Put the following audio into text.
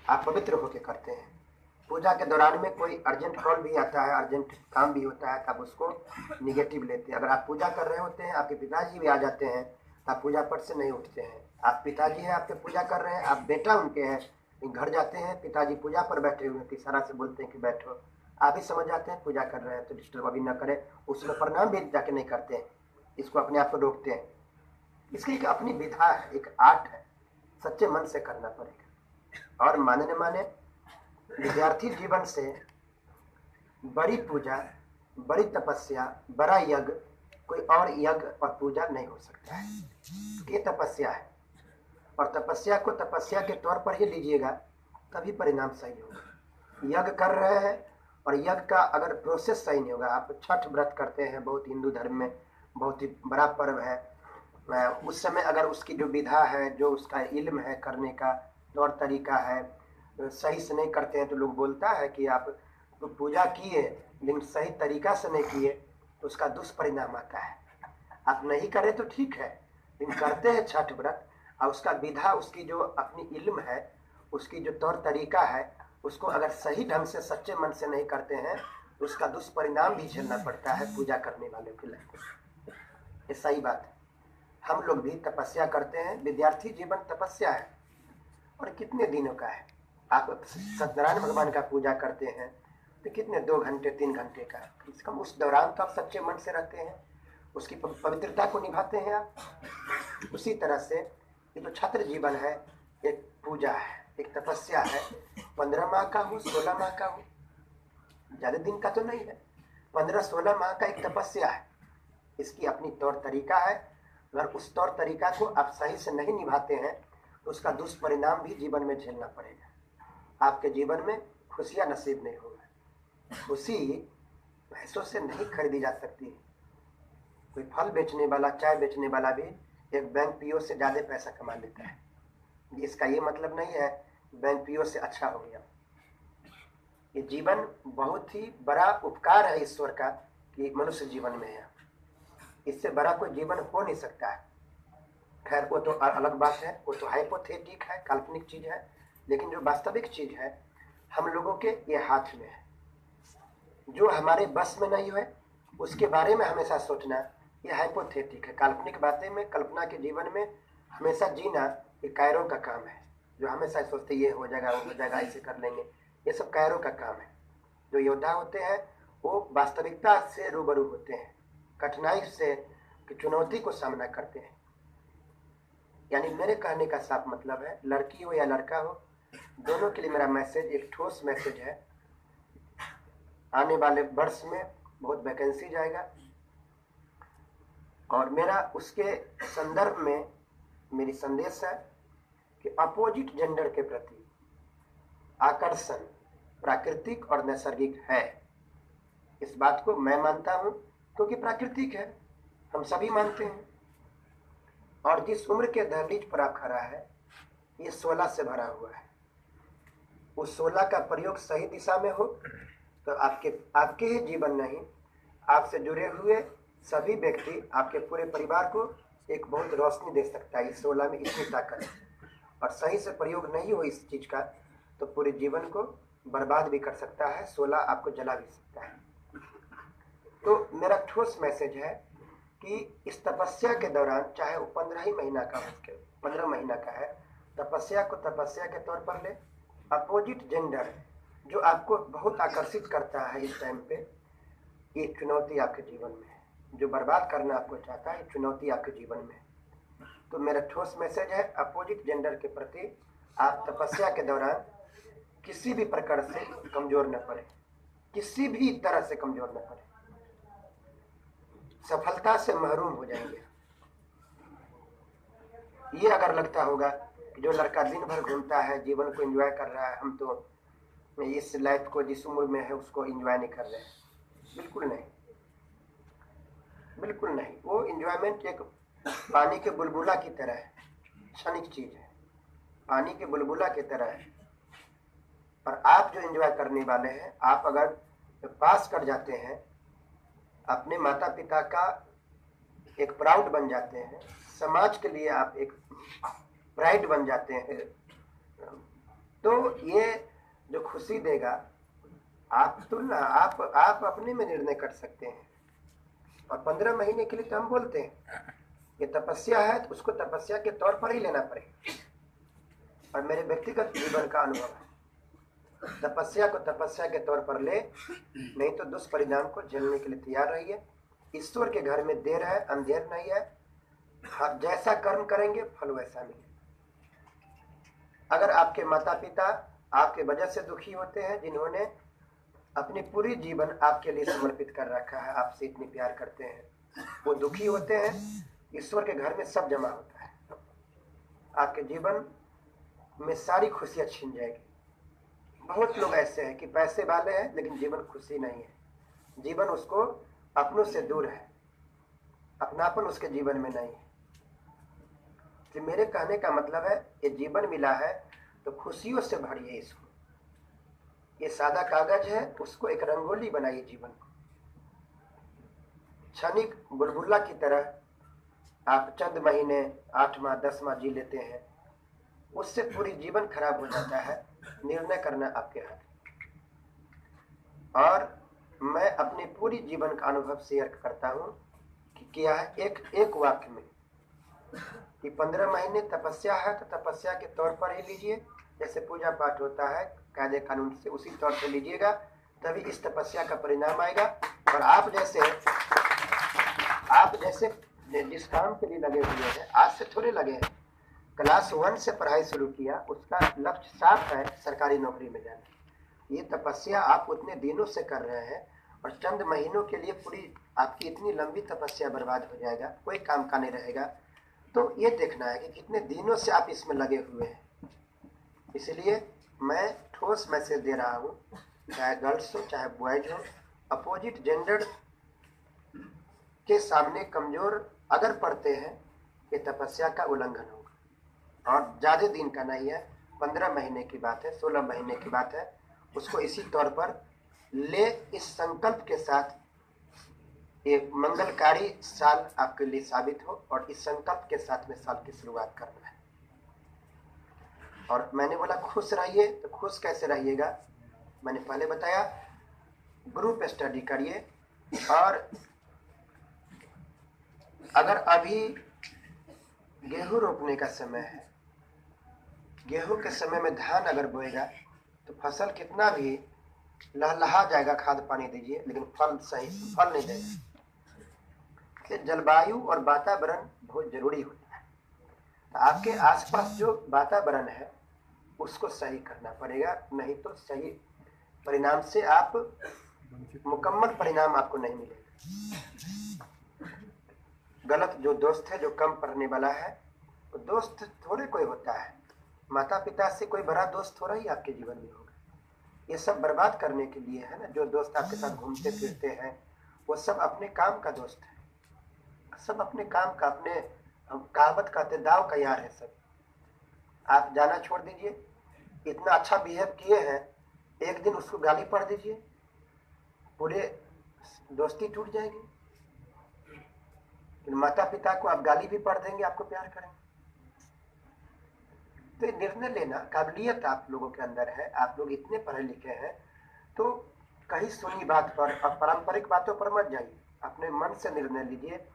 आप पवित्र होकर करते हैं। पूजा के दौरान में कोई अर्जेंट कॉल भी आता है, अर्जेंट काम भी होता है, तब उसको निगेटिव लेते हैं। अगर आप पूजा कर रहे होते हैं, आपके पिताजी भी आ जाते हैं, तो आप पूजा पट से नहीं उठते हैं। आप पिताजी हैं, आपके पूजा कर रहे हैं, आप बेटा उनके हैं, घर जाते हैं, पिताजी पूजा पर बैठे हुए हैं, इशारा से बोलते हैं कि बैठो, आप ही समझ जाते हैं पूजा कर रहे हैं तो डिस्टर्ब अभी न करें। उसमें प्रणाम भी जाके नहीं करते हैं, इसको अपने आप को रोकते हैं। इसकी एक अपनी विधा है, एक आर्ट है, सच्चे मन से करना पड़ेगा। और माने न माने, विद्यार्थी जीवन से बड़ी पूजा, बड़ी तपस्या, बड़ा यज्ञ, कोई और यज्ञ और पूजा नहीं हो सकता है। ये तपस्या है, और तपस्या को तपस्या के तौर पर ही लीजिएगा, तभी परिणाम सही होगा। यज्ञ कर रहे हैं और यज्ञ का अगर प्रोसेस सही नहीं होगा, आप छठ व्रत करते हैं, बहुत हिंदू धर्म में बहुत ही बड़ा पर्व है, उस समय अगर उसकी जो विधा है, जो उसका इल्म है, करने का तौर तरीका है, सही से नहीं करते हैं तो लोग बोलता है कि आप तो पूजा किए लेकिन सही तरीका से नहीं किए, तो उसका दुष्परिणाम आता है। आप नहीं करें तो ठीक है, लेकिन करते हैं छठ व्रत और उसका विधा, उसकी जो अपनी इल्म है, उसकी जो तौर तरीका है, उसको अगर सही ढंग से सच्चे मन से नहीं करते हैं तो उसका दुष्परिणाम भी झेलना पड़ता है पूजा करने वाले के लिए। ये सही बात है। हम लोग भी तपस्या करते हैं, विद्यार्थी जीवन तपस्या है, और कितने दिनों का है। आप सत्यनारायण भगवान का पूजा करते हैं तो कितने 2 घंटे 3 घंटे का, कम से कम उस दौरान तो आप सच्चे मन से रहते हैं, उसकी पवित्रता को निभाते हैं आप। उसी तरह से ये जो छात्र जीवन है, एक पूजा है, एक तपस्या है। 15 माह का हो, 16 माह का हो, ज्यादा दिन का तो नहीं है, 15-16 माह का एक तपस्या है। इसकी अपनी तौर तरीका है। अगर उस तौर तरीका को आप सही से नहीं निभाते हैं तो उसका दुष्परिणाम भी जीवन में झेलना पड़ेगा। आपके जीवन में खुशियां नसीब नहीं होगा। खुशी पैसों से नहीं खरीदी जा सकती। कोई फल बेचने वाला, चाय बेचने वाला भी एक बैंक पीओ से ज्यादा पैसा कमा लेता है। इसका ये मतलब नहीं है बैंक पीओ से अच्छा हो गया। ये जीवन बहुत ही बड़ा उपकार है ईश्वर का कि मनुष्य जीवन में है। इससे बड़ा कोई जीवन हो नहीं सकता है। खैर वो तो अलग बात है, वो तो हाइपोथेटिक है, काल्पनिक चीज है, लेकिन जो वास्तविक चीज है हम लोगों के ये हाथ में है। जो हमारे बस में नहीं है उसके बारे में हमेशा सोचना ये हाइपोथेटिक है। काल्पनिक बातें में, कल्पना के जीवन में हमेशा जीना ये कायरों का काम है, जो हमेशा सोचते ये हो जाएगा, वो हो जाएगा, ऐसे कर लेंगे। ये सब कायरों का काम है। जो योद्धा होते हैं वो वास्तविकता से रूबरू होते हैं, कठिनाई से, चुनौती को सामना करते हैं। यानी मेरे कहने का साफ मतलब है, लड़की हो या लड़का हो, दोनों के लिए मेरा मैसेज एक ठोस मैसेज है। आने वाले वर्ष में बहुत वैकेंसी जाएगा, और मेरा उसके संदर्भ में मेरी संदेश है कि अपोजिट जेंडर के प्रति आकर्षण प्राकृतिक और नैसर्गिक है। इस बात को मैं मानता हूं क्योंकि प्राकृतिक है, हम सभी मानते हैं। और जिस उम्र के दहलीज पर आप खड़ा है, ये 16 से भरा हुआ है। उस 16 का प्रयोग सही दिशा में हो तो आपके ही जीवन नहीं, आपसे जुड़े हुए सभी व्यक्ति, आपके पूरे परिवार को एक बहुत रोशनी दे सकता है। इस 16 में इतनी ताकत है। और सही से प्रयोग नहीं हो इस चीज का तो पूरे जीवन को बर्बाद भी कर सकता है, 16 आपको जला भी सकता है। तो मेरा ठोस मैसेज है कि इस तपस्या के दौरान, चाहे वो 15 ही महीना का हो, 15 महीना का है, तपस्या को तपस्या के तौर पर ले। अपोजिट जेंडर जो आपको बहुत आकर्षित करता है इस टाइम पे, ये चुनौती आपके जीवन में है। जो बर्बाद करना आपको चाहता है, ये चुनौती आपके जीवन में है। तो मेरा ठोस मैसेज है, अपोजिट जेंडर के प्रति आप तपस्या के दौरान किसी भी प्रकार से कमजोर न पड़े, किसी भी तरह से कमजोर न पड़े, सफलता से महरूम हो जाएंगे। ये अगर लगता होगा कि जो लड़का दिन भर घूमता है, जीवन को एंजॉय कर रहा है, हम तो इस लाइफ को जिस उम्र में है उसको एंजॉय नहीं कर रहे हैं, बिल्कुल नहीं, बिल्कुल नहीं। वो एंजॉयमेंट एक पानी के बुलबुला की तरह है, क्षणिक चीज है, पानी के बुलबुला की तरह है। और आप जो एंजॉय करने वाले हैं, आप अगर पास कर जाते हैं, अपने माता पिता का एक प्राउड बन जाते हैं, समाज के लिए आप एक प्राइड बन जाते हैं, तो ये जो खुशी देगा, आप तो ना आप अपने में निर्णय कर सकते हैं। और 15 महीने के लिए तो हम बोलते हैं ये तपस्या है, तो उसको तपस्या के तौर पर ही लेना पड़ेगा। और मेरे व्यक्तिगत जीवन का अनुभव है, तपस्या को तपस्या के तौर पर ले, नहीं तो दुष्परिणाम को झेलने के लिए तैयार रहिए। ईश्वर के घर में देर है, अंधेर नहीं है। आप जैसा कर्म करेंगे फल वैसा मिलेगा। अगर आपके माता पिता आपके वजह से दुखी होते हैं, जिन्होंने अपनी पूरी जीवन आपके लिए समर्पित कर रखा है, आपसे इतनी प्यार करते हैं, वो दुखी होते हैं, ईश्वर के घर में सब जमा होता है, आपके जीवन में सारी खुशियां छीन जाएगी। बहुत लोग ऐसे हैं कि पैसे वाले हैं लेकिन जीवन खुशी नहीं है, जीवन उसको अपनों से दूर है, अपनापन उसके जीवन में नहीं है। कि मेरे कहने का मतलब है, ये जीवन मिला है तो खुशियों से भरिए इसको। ये सादा कागज है, उसको एक रंगोली बनाइए जीवन को। क्षणिक बुलबुला की तरह आप चंद महीने 8 माह 10 माह जी लेते हैं, उससे पूरी जीवन खराब हो जाता है। निर्णय करना आपके हाथ। और मैं अपनी पूरी जीवन का अनुभव शेयर करता हूँ कि क्या है, एक वाक्य में कि 15 महीने तपस्या है तो तपस्या के तौर पर ही लीजिए, जैसे पूजा पाठ होता है कायदे कानून से, उसी तौर पर लीजिएगा, तभी इस तपस्या का परिणाम आएगा। और आप जैसे जिस काम के लिए लगे हुए हैं, आज से थोड़े लगे हैं, क्लास 1 से पढ़ाई शुरू किया, उसका लक्ष्य साफ है, सरकारी नौकरी में जाना। ये तपस्या आप उतने दिनों से कर रहे हैं और चंद महीनों के लिए पूरी आपकी इतनी लंबी तपस्या बर्बाद हो जाएगा, कोई काम का नहीं रहेगा। तो ये देखना है कि कितने दिनों से आप इसमें लगे हुए हैं। इसलिए मैं ठोस मैसेज दे रहा हूँ, चाहे गर्ल्स हो चाहे बॉयज हो, अपोजिट जेंडर के सामने कमजोर अगर पड़ते हैं, ये तपस्या का उल्लंघन होगा। और ज़्यादा दिन का नहीं है, 15 महीने की बात है, 16 महीने की बात है। उसको इसी तौर पर ले, इस संकल्प के साथ एक मंगलकारी साल आपके लिए साबित हो, और इस संकल्प के साथ में साल की शुरुआत करना है। और मैंने बोला खुश रहिए, तो खुश कैसे रहिएगा, मैंने पहले बताया, ग्रुप स्टडी करिए। और अगर अभी गेहूं रोपने का समय है, गेहूं के समय में धान अगर बोएगा तो फसल कितना भी लहलहा जाएगा, खाद पानी दीजिए, लेकिन फल नहीं देगा। जलवायु और वातावरण बहुत जरूरी होता है। तो आपके आसपास जो वातावरण है उसको सही करना पड़ेगा, नहीं तो सही परिणाम से आप मुकम्मल परिणाम आपको नहीं मिलेगा। गलत जो दोस्त है, जो कम पढ़ने वाला है, तो दोस्त थोड़े कोई होता है, माता पिता से कोई बड़ा दोस्त थोड़ा ही आपके जीवन में होगा। ये सब बर्बाद करने के लिए है ना। जो दोस्त आपके साथ घूमते फिरते हैं वो सब अपने काम का दोस्त है, सब अपने काम का, अपने कहावत कहते दाव का यार है सब। आप जाना छोड़ दीजिए, इतना अच्छा बिहेव किए हैं, एक दिन उसको गाली पढ़ दीजिए, पूरे दोस्ती टूट जाएगी। माता पिता को आप गाली भी पढ़ देंगे, आपको प्यार करेंगे। तो निर्णय लेना काबिलियत आप लोगों के अंदर है, आप लोग इतने पढ़े लिखे हैं, तो कहीं सुनी बात पर और पारंपरिक बातों पर मत जाइए, अपने मन से निर्णय लीजिए।